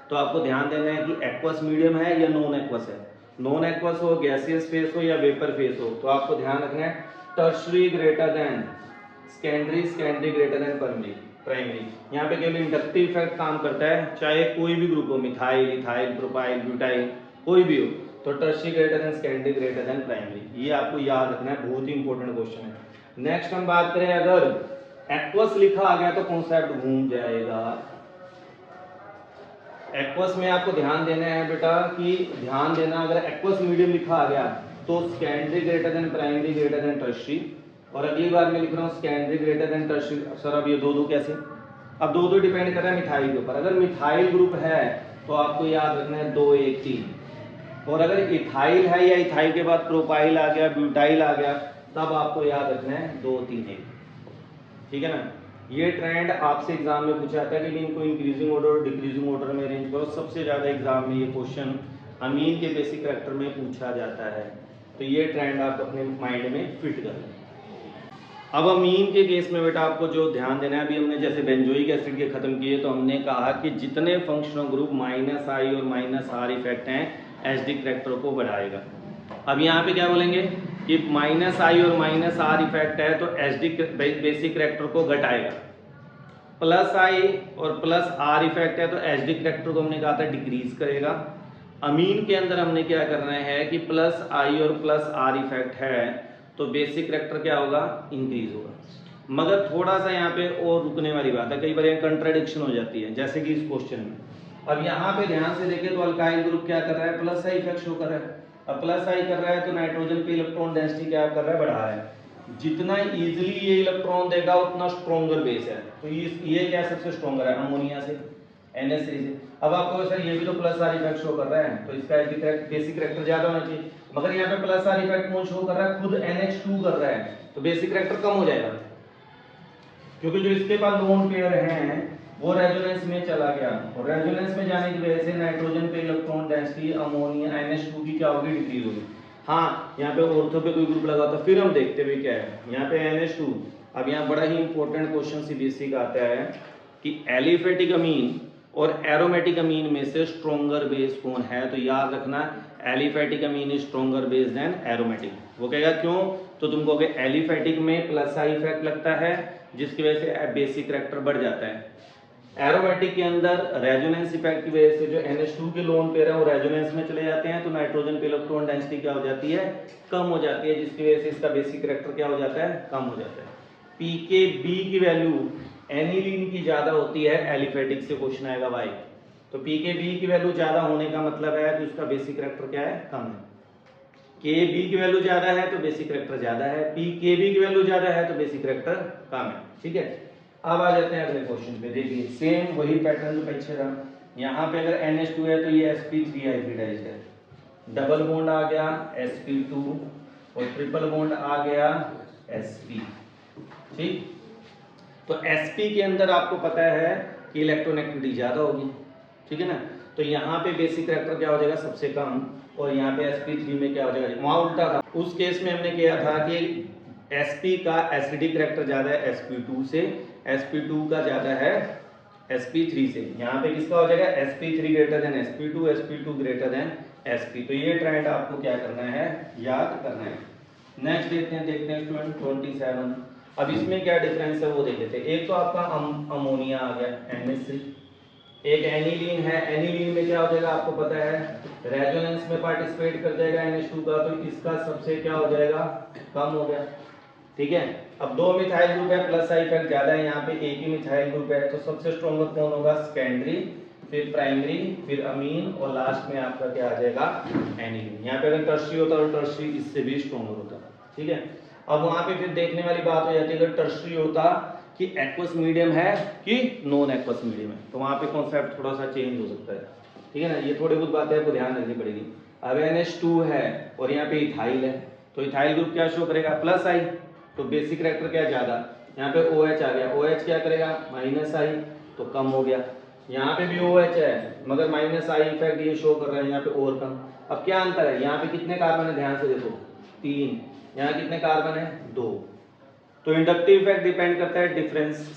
तो आपको ध्यान देना है कि एक्वस मीडियम है या नॉन एक्वस है। नॉन एक्वस हो, गैसियस फेस हो या वेपर फेस हो, तो आपको ध्यान रखना है tertiary greater than secondary, secondary greater than primary. यहाँ पे केवल इंडक्टिव इफेक्ट काम करता है, चाहे कोई भी ग्रुप हो, मिथाइल, इथाइल, प्रोपाइल, ब्यूटाइल, कोई भी हो, तो tertiary greater than secondary greater than primary. ये आपको याद रखना है, बहुत ही इंपॉर्टेंट क्वेश्चन है। नेक्स्ट हम बात करें, अगर एक्वस लिखा आ गया तो कॉन्सेप्ट घूम जाएगा। एक्वस में आपको ध्यान देना है बेटा, कि ध्यान देना, अगर एक्वस मीडियम लिखा आ गया तो secondary greater than primary greater than tertiary, और अगली बार मैं लिख रहा हूँ secondary greater than tertiary. Sir अब ये दो कैसे, अब दो डिपेंड कर रहा है मिथाइल के ऊपर। अगर मिथाइल ग्रुप है तो आपको याद रखना है 2 1 3, और अगर इथाइल है या इथाइल के बाद प्रोपाइल आ गया, ब्यूटाइल आ गया, तब आपको याद रखना है 2 3 1। ठीक है ना, ये ट्रेंड आपसे एग्जाम में पूछा जाता है कि इनको इंक्रीजिंग ऑर्डर और डिक्रीजिंग ऑर्डर में अरेंज करो। सबसे ज्यादा एग्जाम में ये क्वेश्चन अमीन के बेसिक कैरेक्टर में पूछा जाता है, तो ये ट्रेंड आप अपने माइंड में फिट कर लें। अब अमीन के केस में बेटा आपको जो ध्यान देना है, अभी हमने जैसे बेंजोइक एसिड के खत्म किए तो हमने कहा कि जितने फंक्शनल ग्रुप -I और -R इफेक्ट हैं एसडी कैरेक्टर को बढ़ाएगा। अब यहाँ पे क्या बोलेंगे कि -I और -R इफेक्ट है तो एसडी बेसिक कैरेक्टर को घटाएगा, +I और +R इफेक्ट है तो एसडी कैरेक्टर को हमने कहा था डिक्रीज करेगा। अमीन के अंदर हमने क्या करना है कि +I और +R इफेक्ट है तो बेसिक कैरेक्टर क्या होगा, इंक्रीज होगा। मगर थोड़ा सा यहाँ पे और रुकने वाली बात है, कई बार कंट्राडिक्शन हो जाती है, जैसे कि इस क्वेश्चन में। अब यहाँ पे ध्यान से देखें तो अल्काइल ग्रुप क्या कर रहा है, +I इफेक्ट शो कर रहा है। अब +I कर रहा है तो नाइट्रोजन पे इलेक्ट्रॉन डेंसिटी क्या कर रहा है, बढ़ा रहा है। जितना इजीली ये इलेक्ट्रॉन देगा उतना स्ट्रॉन्गर बेस है, तो ये क्या सबसे स्ट्रॉन्गर है, अमोनिया से, NH3 से। अब आपको सर ये भी तो +R इफेक्ट शो कर रहा है, तो इसका बेसिक कैरेक्टर ज्यादा होना चाहिए, मगर यहाँ पे +R इफेक्ट कौन शो कर रहा है, खुद NH2 कर रहा है, तो बेसिक कैरेक्टर कम हो जाएगा, क्योंकि जो इसके पास लोन पेयर हैं वो रेजोनेंस में चला गया, और रेजोनेंस में जाने की वजह से नाइट्रोजन पे इलेक्ट्रॉन डेंसिटी अमोनिया NH2 की क्या होगी, डिक्रीज होगी। हाँ, यहाँ पे ऑर्थो पे कोई ग्रुप लगा तो फिर हम देखते हुए क्या है, यहाँ पे NH2। अब यहाँ बड़ा ही इंपॉर्टेंट क्वेश्चन सीबीएसई का आता है कि एलिफेटिक अमीन और एरोमेटिक अमीन में से स्ट्रॉन्गर बेस कौन है, तो याद रखना aliphatic amine is stronger base than aromatic. वो कहेगा क्यों, तो तुम कहोगे एलिफेटिक में +I इफेक्ट लगता है जिसकी वजह से बेसिक कैरेक्टर बढ़ जाता है। एरोमेटिक के अंदर रेजोनेंस इफेक्ट की वजह से जो NH2 के लोन पेयर है वो रेजोनेंस में चले जाते हैं, तो नाइट्रोजन पे इलेक्ट्रॉन डेंसिटी क्या हो जाती है, कम हो जाती है, जिसकी वजह से इसका बेसिक कैरेक्टर क्या हो जाता है, कम हो जाता है। pKb की वैल्यू एनिलीन की ज्यादा होती है, एलिफेटिक से क्वेश्चन आएगा भाई, तो pKb की वैल्यू ज्यादा होने का मतलब है कि उसका बेसिक कैरेक्टर क्या है, कम है। Kb की वैल्यू ज्यादा है तो बेसिक कैरेक्टर ज्यादा है, pKb की वैल्यू ज्यादा है तो बेसिक कैरेक्टर कम है। ठीक है, अब आ जाते हैं अगले क्वेश्चन पे। देखिए सेम वही पैटर्न जो पीछे रहा, यहाँ पे अगर NH2 है तो ये sp3 हाइब्रिडाइज्ड है, डबल बॉन्ड आ गया sp2 और ट्रिपल बॉन्ड आ गया sp। ठीक, तो sp के अंदर आपको पता है कि इलेक्ट्रॉननेगेटिविटी ज्यादा होगी, ठीक है ना, तो यहाँ पे बेसिक कैरेक्टर क्या हो जाएगा, सबसे कम, और यहाँ पे sp3 में क्या हो जाएगा, वहां उल्टा था। उस केस में हमने किया था कि sp का एसिडिक कैरेक्टर ज्यादा है sp2 से, sp2 का ज्यादा है sp3 से। यहाँ पे किसका हो जाएगा, sp3 greater than sp2, sp2 greater than sp। तो ये ट्रेंड आपको क्या करना है, याद करना है। नेक्स्ट देखते हैं स्टूडेंट 27। अब इसमें क्या डिफरेंस है वो देख लेते हैं। एक तो आपका अमोनिया आ गया NH3, एक एनिलीन है, एनिलीन में क्या हो जाएगा आपको पता है, रेजोनेंस में पार्टिसिपेट कर जाएगा NH2 का, तो इसका सबसे क्या हो जाएगा, कम हो गया। ठीक है, अब 2 मिथाइल ग्रुप है, +I इफेक्ट ज्यादा है, यहाँ पे एक ही मिथाइल ग्रुप है, तो सबसे स्ट्रॉन्गर कौन होगा, सेकेंडरी फिर प्राइमरी, फिर अमीन और लास्ट में आपका क्या आ जाएगा एनिलीन। यहाँ पे अगर टर्शरी होता तो टर्शरी इससे भी स्ट्रॉन्गर होता, ठीक है। अब वहाँ पे फिर देखने वाली बात हो जाती है अगर टर्शरी होता कि एक्वस मीडियम है कि नॉन एक्वस मीडियम है, तो वहाँ पे कॉन्सेप्ट थोड़ा सा चेंज हो सकता है, ठीक है ना। ये थोड़ी बहुत बातें आपको ध्यान रखनी पड़ेगी। अब NH2 है और यहाँ पे इथाइल है, तो इथाइल ग्रुप क्या शो करेगा प्लस आई, तो बेसिक कैरेक्टर क्या ज़्यादा, यहाँ पे OH आ गया, OH क्या करेगा माइनस आई, तो कम हो गया। यहाँ पे भी OH है मगर माइनस आई इफेक्ट ये शो कर रहा है यहाँ पे और कम। अब क्या अंतर है, यहाँ पे कितने कार्बन है ध्यान से देखो 3, यहाँ कितने कार्बन है 2। तो इंडक्टिव इफेक्ट डिपेंड करता है डिफरेंस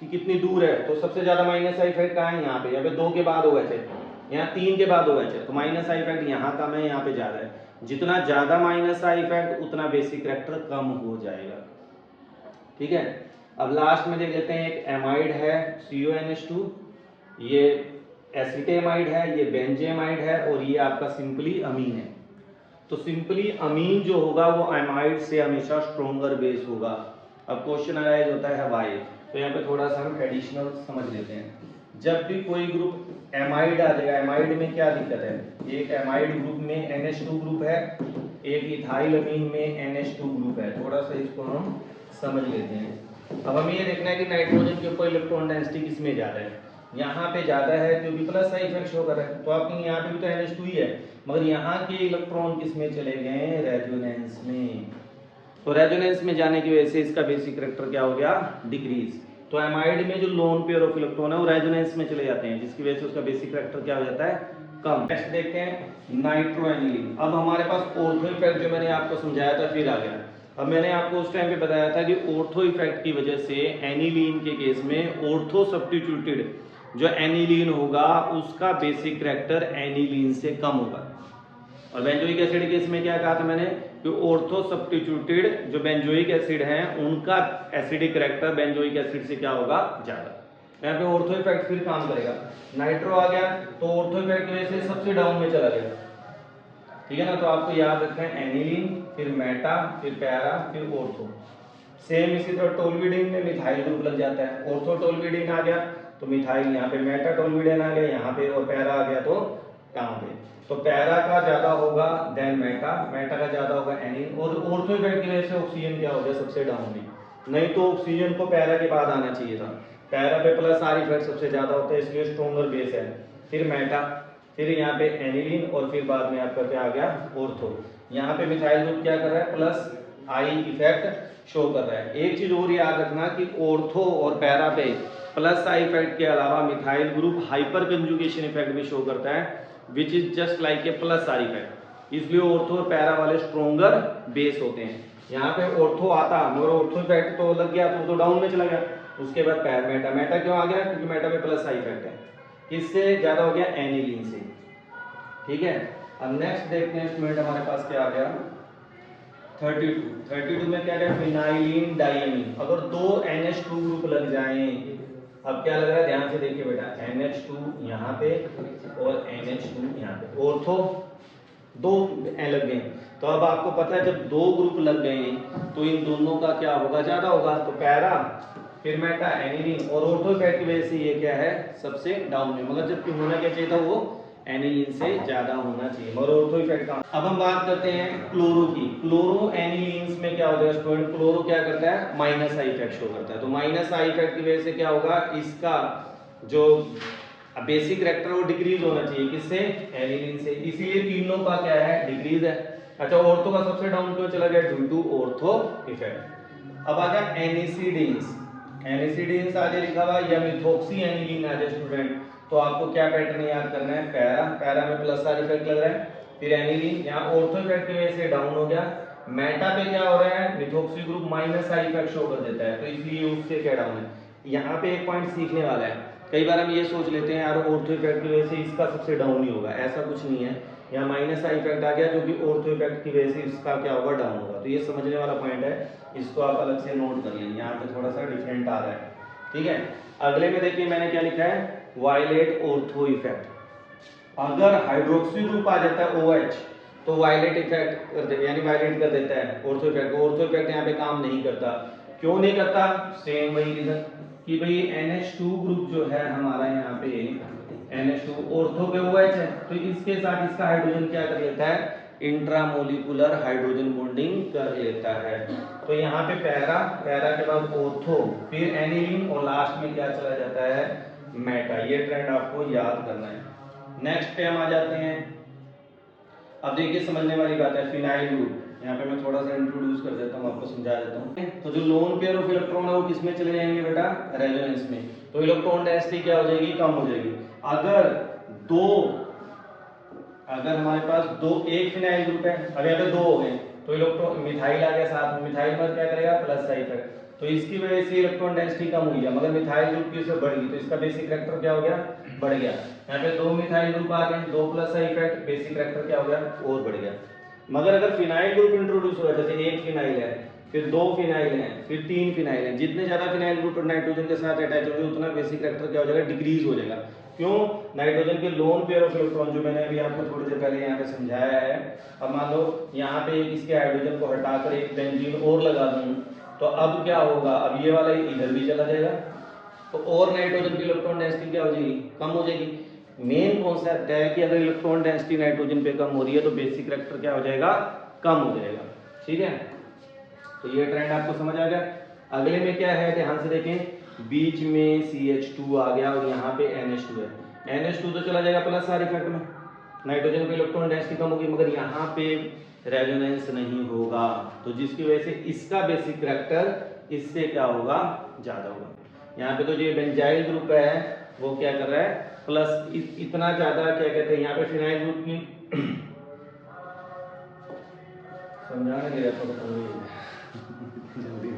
कि कितनी दूर है, तो सबसे ज्यादा माइनस आई इफेक्ट कहाँ है यहाँ पे 2 के बाद OH है, यहाँ 3 के बाद OH है, तो माइनस आई इफेक्ट यहाँ कम है यहाँ पे ज्यादा है। जितना ज्यादा माइनस आई इफेक्ट उतना बेसिक कैरेक्टर कम हो जाएगा, ठीक है। अब लास्ट में देख लेते हैं, एक एमाइड है CONH2, ये एसिटेमाइड है, ये बेंजेमाइड है और ये आपका सिंपली अमीन है। तो सिंपली अमीन जो होगा वो एमाइड से हमेशा स्ट्रॉन्गर बेस होगा। अब क्वेश्चन अराइज होता है वाई, तो यहाँ पे थोड़ा सा हम एडिशनल समझ लेते हैं। जब भी कोई ग्रुप एमाइड आ जाएगा, एमाइड में क्या दिक्कत है, एक एमाइड ग्रुप में NH2 ग्रुप है, एक इथाइल अमीन में NH2 ग्रुप है। थोड़ा सा इसको हम समझ लेते हैं। अब हमें ये देखना है कि नाइट्रोजन के ऊपर इलेक्ट्रॉन डेंसिटी किसमें ज़्यादा है, यहाँ पे ज़्यादा है क्योंकि प्लस का इफेक्ट शो कर रहा है, तो आपके यहाँ पे भी तो NH2 ही है मगर यहाँ के इलेक्ट्रॉन किसमें चले गए रेजोनेंस में, तो रेजोनेंस में जाने की वजह से इसका बेसिक कैरेक्टर क्या हो गया डिक्रीज। तो एमाइड में जो लोन पेयर ऑफ इलेक्ट्रॉन है वो रेजोनेंस में चले जाते हैं जिसकी वजह से उसका बेसिक कैरेक्टर क्या हो जाता है कम। नेक्स्ट देखते हैं नाइट्रोएनिलीन। अब हमारे पास ऑर्थो इफेक्ट जो मैंने आपको समझाया था फिर आ गया। अब मैंने आपको उस टाइम पे बताया था कि ऑर्थो इफेक्ट की वजह से एनिलीन के केस में ऑर्थो सब्स्टिट्यूटेड जो एनिलीन होगा उसका बेसिक कैरेक्टर एनिलीन से कम होगा। और बेंजोइक एसिड के केस में क्या कहा था मैंने कि ऑर्थो सब्स्टिट्यूटेड जो बेंजोइक एसिड हैं उनका एसिडिक कैरेक्टर बेंजोइक एसिड से क्या होगा ज्यादा। यहाँ पे ऑर्थो इफेक्ट फिर काम करेगा। नाइट्रो आ गया तो ऑर्थो इफेक्ट की वजह से सबसे डाउन में चला गया, ठीक है ना। तो आपको याद रखना है एनिलीन, फिर मेटा, फिर पैरा, फिर ऑर्थो। सेम इसी तरह टोल्यूडिन में मिथाइल ग्रुप लग जाता है, ऑर्थो टोल्यूडिन आ गया तो मिथाइल, यहाँ पे मेटा टोल्यूडिन आ गया यहाँ पे, और पैरा आ गया तो कहाँ पे, तो पैरा का ज्यादा होगा देन मेटा, मेटा का ज्यादा होगा एनिलीन। और ऑर्थो इफेक्ट की वजह से ऑक्सीजन क्या हो गया सबसे डाउन में, नहीं तो ऑक्सीजन को पैरा के बाद आना चाहिए था। पैरा पे प्लस आर इफेक्ट सबसे ज्यादा होता है इसलिए स्ट्रॉन्गर बेस है, फिर मेटा, फिर यहाँ पे एनिलीन और फिर बाद में आपका क्या आ गया ऑर्थो। यहाँ पे मिथाइल ग्रुप क्या कर रहा है प्लस आई इफेक्ट शो कर रहा है। एक चीज और याद रखना कि ऑर्थो और पैरा पे प्लस आई इफेक्ट के अलावा methyl group hyper conjugation effect भी शो करता है which is just like a plus R effect, इसलिए ऑर्थो और पैरा वाले स्ट्रॉन्गर बेस होते हैं। यहाँ पे ऑर्थो आता मगर ऑर्थो इफेक्ट तो लग गया तो डाउन में चला गया, उसके बाद पैर मेटा, मेटा क्यों आ गया क्योंकि मेटा पे प्लस आई इफेक्ट है, किससे ज्यादा हो गया एनिलीन से, ठीक है। अब नेक्स्ट देखते हैं स्टूडेंट हमारे पास क्या आ गया 32 में क्या गया फिनाइलिन डाइमीन। अगर दो NH2 ग्रुप लग जाएं, अब क्या लग रहा है ध्यान से देखिए बेटा, NH2 यहाँ पे और NH2 यहाँ पे, ऑर्थो दो लग गए। तो अब आपको पता है जब दो ग्रुप लग गए तो इन दोनों का क्या होगा ज्यादा होगा, तो पैरा फिर मेटा एनिलीन, और ऑर्थो इफेक्ट की वजह से ये क्या है सबसे डाउन में, मगर जबकि होना क्या चाहिए था वो एनिलीन से ज्यादा होना चाहिए, मगर ऑर्थो इफेक्ट का। अब हम बात करते हैं क्लोरो की। क्लोरो एनिलीन्स में क्या होता है स्टूडेंट, क्लोरो क्या करता है माइनस आई इफेक्ट शो करता है, तो माइनस आई इफेक्ट की वजह से क्या होगा इसका जो बेसिक कैरेक्टर वो डिक्रीज होना चाहिए, किससे एनिलीन से, इसीलिए तीनों का क्या है डिक्रीज है। अच्छा ऑर्थो का सबसे डाउन क्यों चला गया ड्यू टू ऑर्थो इफेक्ट। अब आ गया एनिसिडीन्स, एनिसिडीन्स आगे लिखा हुआ या मिथॉक्सी एनिलीन आ जाए स्टूडेंट, तो आपको क्या पैटर्न याद करना है पैरा, पैरा में प्लस आर इफेक्ट लग रहा है, फिर एनिलीन यहाँ ऑर्थो इफेक्ट की वजह से डाउन हो गया, मेटा पे क्या हो रहा है methoxy group minus I effect show कर देता है तो इसलिए उससे क्या डाउन है। यहाँ पे एक पॉइंट सीखने वाला है, कई बार हम ये सोच लेते हैं यार ऑर्थो इफेक्ट की वजह से इसका सबसे डाउन ही होगा, ऐसा कुछ नहीं है। यहाँ माइनस आई इफेक्ट आ गया जो कि ऑर्थो इफेक्ट की वजह से इसका क्या होगा डाउन होगा, तो ये समझने वाला पॉइंट है, इसको आप अलग से नोट कर लें, यहाँ पे थोड़ा सा डिफरेंट आ रहा है, ठीक है। अगले में देखिए मैंने क्या लिखा है वायलेट ऑर्थो इफेक्ट। अगर हाइड्रोक्सी ग्रुप आ जाता है OH तो वायलेट इफेक्ट कर देता है, यानी वायलेट कर देता है ऑर्थो इफेक्ट। ऑर्थो इफेक्ट यहाँ पे काम नहीं करता, क्यों नहीं करता, सेम वही रीजन कि भाई NH2 ग्रुप जो है हमारा यहाँ पे NH2 ऑर्थो पे OH है, तो इसके साथ इसका हाइड्रोजन क्या कर लेता है, इंट्रामोलिकुलर हाइड्रोजन बॉन्डिंग कर लेता है। तो यहाँ पे पैरा, पैरा के बाद ऑर्थो, फिर एनिलीन और लास्ट में क्या चला जाता है, मेटा। ये ट्रेंड आपको याद करना है। नेक्स्ट पे हम आ जाते हैं। अब देखिए समझने वाली बात है, फिनाइल ग्रुप। यहाँ पे मैं थोड़ा सा इंट्रोड्यूस कर देता हूँ, आपको समझा देता हूँ। तो जो लोन पेयर ऑफ इलेक्ट्रॉन है वो किसमें चले जाएंगे बेटा, रेजोनेंस में। तो इलेक्ट्रॉन डेंसिटी क्या हो जाएगी, कम हो जाएगी। अगर हमारे पास एक फिनाइल ग्रुप है, अब यहाँ पे 2 हो गए, तो इलेक्ट्रॉन मिथाइल आ गया साथ में, मिथाइल में क्या करेगा, प्लस का इफेक्ट, तो इसकी वजह से इलेक्ट्रॉन डेंसिटी कम हुई है, मगर मिथाइल ग्रुप की से बढ़ गई, तो इसका बेसिक कैरेक्टर क्या हो गया, बढ़ गया। यहाँ पे 2 मिथाइल ग्रुप आ गए, 2 प्लस का इफेक्ट, बेसिक कैरेक्टर क्या हो गया, और बढ़ गया। मगर अगर फिनाइल ग्रुप इंट्रोड्यूस हुआ, जैसे 1 फिनाइल है, फिर 2 फिनाइल है, फिर 3 फिनाइल है, जितने ज्यादा फिनाइल ग्रुप नाइट्रोजन के साथ अटैच होंगे उतना बेसिक कैरेक्टर क्या हो जाएगा, डिक्रीज हो जाएगा। क्यों, नाइट्रोजन के लोन पेयर ऑफ इलेक्ट्रॉन, जो मैंने अभी आपको थोड़ी देर पहले यहाँ पे समझाया है। अब मान लो यहाँ पे इसके हाइड्रोजन को हटाकर एक बेंजीन और लगा दूं, तो अब क्या होगा, अब ये वाला इधर भी चला जाएगा, तो और नाइट्रोजन की इलेक्ट्रॉन डेंसिटी क्या हो जाएगी, कम हो जाएगी। मेन कॉन्सेप्ट है कि अगर इलेक्ट्रॉन डेंसिटी नाइट्रोजन पे कम हो रही है तो बेसिक कैरेक्टर क्या हो जाएगा, कम हो जाएगा। ठीक है, तो ये ट्रेंड आपको समझ आ गया। अगले में क्या है, ध्यान से देखें, बीच में CH2 आ गया और यहाँ पे NH2 है। NH2 तो चला जाएगा प्लस आर इफेक्ट में, नाइट्रोजन पे इलेक्ट्रॉन डेंसिटी कम होगी, मगर यहाँ पे रेजोनेंस नहीं होगा, तो जिसकी वजह से इसका बेसिक कैरेक्टर इससे क्या होगा, ज्यादा होगा। यहाँ पे तो जो बेंजाइल ग्रुप है वो क्या कर रहा है, प्लस इतना ज्यादा क्या कहते हैं, यहाँ पे फिनाइल ग्रुप की समझाने नहीं रहता जल्दी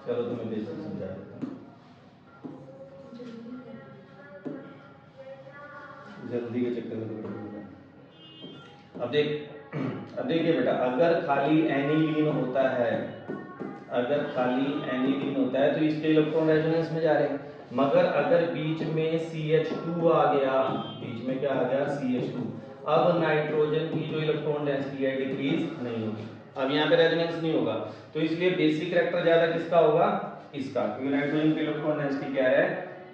चलो तुम्हें बेसिक समझा देता हूँ, जल्दी के चक्कर में तो अब देखिए बेटा, अगर खाली एनिलीन होता है, तो इसके इलेक्ट्रॉन रेजोनेंस में जा रहे हैं, मगर अगर बीच में CH2 आ गया, बीच में क्या आ गया, CH2, अब नाइट्रोजन की जो इलेक्ट्रॉन डेंसिटी है डिक्रीज नहीं होगी, अब यहाँ पे रेजोनेंस नहीं होगा, तो इसलिए बेसिक कैरेक्टर ज्यादा किसका होगा, इसका, क्योंकि नाइट्रोजन की इलेक्ट्रॉन डेंसिटी क्या है,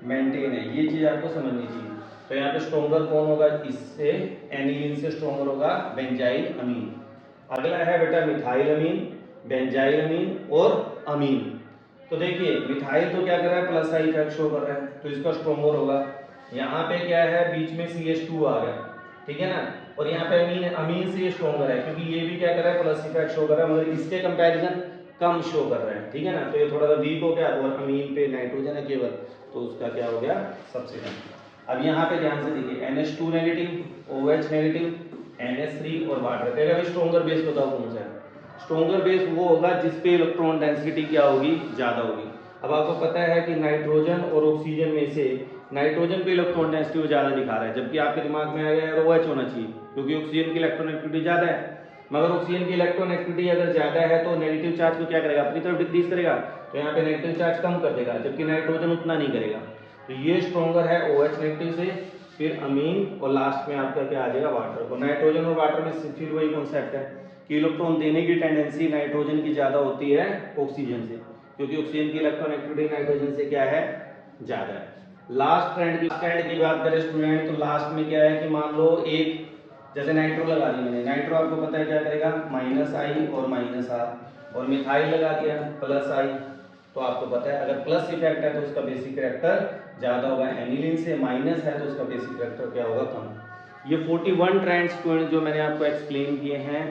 मेंटेन है। ये चीज आपको समझनी चाहिए। तो यहाँ पे स्ट्रॉन्गर कौन होगा, इससे एनिलीन से स्ट्रॉन्गर होगा बेंजाइल अमीन। अगला है बेटा मिथाइल अमीन, बेंजाइल अमीन और अमीन। तो देखिए मिथाइल तो क्या कर रहा है, प्लस आई इफेक्ट शो कर रहा है, तो इसका स्ट्रॉन्गर होगा। यहाँ पे क्या है, बीच में CH2 आ गया, ठीक है ना, और यहाँ पे अमीन से ये स्ट्रॉन्गर है, क्योंकि ये भी क्या कर रहा है, प्लस इफेक्ट शो कर रहा है, मगर इसके कंपैरिजन कम शो कर रहा है, ठीक है ना, तो ये थोड़ा सा वीक हो गया, और अमीन पे नाइट्रोजन है केवल, तो उसका क्या हो गया, सबसे कम। अब यहाँ पे ध्यान से देखिए, NH2 negative, OH negative, NH3 और वाटर, कहेगा स्ट्रॉन्गर बेस बताओ कौन सा है। स्ट्रॉन्गर बेस वो होगा जिसपे इलेक्ट्रॉन डेंसिटी क्या होगी, ज्यादा होगी। अब आपको पता है कि नाइट्रोजन और ऑक्सीजन में से नाइट्रोजन पे इलेक्ट्रॉन डेंसिटी ज्यादा दिखा रहा है, जबकि आपके दिमाग में आएगा यार OH होना चाहिए, क्योंकि ऑक्सीजन की इलेक्ट्रॉन एक्टिविटी ज्यादा है। मगर ऑक्सीजन की इलेक्ट्रॉन एक्टिविटी अगर ज्यादा है तो नेगेटिव चार्ज को क्या करेगा, अपनी तरफ डिक्रीज करेगा, तो यहाँ पे नेगेटिव चार्ज कम कर देगा, जबकि नाइट्रोजन उतना नहीं करेगा। तो ये स्ट्रॉन्गर है OH नेगेटिव से, फिर अमीन, और लास्ट में आपका क्या आ जाएगा, वाटर। तो नाइट्रोजन और वाटर में फिर वही कॉन्सेप्ट है कि इलेक्ट्रॉन देने की टेंडेंसी नाइट्रोजन की ज्यादा होती है ऑक्सीजन से, क्योंकि ऑक्सीजन की इलेक्ट्रॉन एक्टिविटी नाइट्रोजन से क्या है, ज्यादा है। लास्ट ट्रेंड की बात करें स्टूडेंट, तो लास्ट में क्या है कि मान लो एक, जैसे नाइट्रो लगा दी मैंने, नाइट्रो आपको पता है क्या करेगा, -I और -R, और मिथाइल लगा दिया +I, तो आपको पता है अगर प्लस इफेक्ट है तो उसका बेसिक कैरेक्टर ज्यादा होगा, एनिलीन से माइनस है तो उसका बेसिक कैरेक्टर क्या होगा, कम। ये 41 ट्रेंड्स स्टूडेंट जो मैंने आपको एक्सप्लेन किए हैं,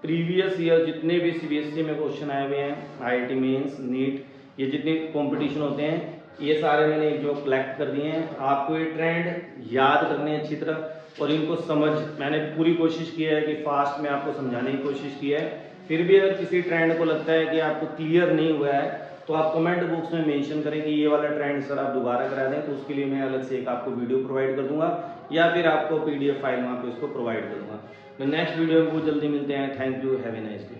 प्रीवियस ईयर जितने भी CBSE में क्वेश्चन आए हुए हैं, IIT मेंस, नीट, ये जितने कंपटीशन होते हैं, ये सारे मैंने जो कलेक्ट कर दिए हैं। आपको ये ट्रेंड याद करने अच्छी तरह, और इनको समझ, मैंने पूरी कोशिश की है कि फास्ट में आपको समझाने की कोशिश की है। फिर भी अगर किसी ट्रेंड को लगता है कि आपको क्लियर नहीं हुआ है, तो आप कमेंट बॉक्स में मेंशन करें कि ये वाला ट्रेंड सर आप दोबारा करा दें, तो उसके लिए मैं अलग से एक आपको वीडियो प्रोवाइड कर दूंगा, या फिर आपको PDF फाइल में आपको इसको प्रोवाइड कर दूंगा। तो नेक्स्ट वीडियो में बहुत जल्दी मिलते हैं। Thank you, have a nice day.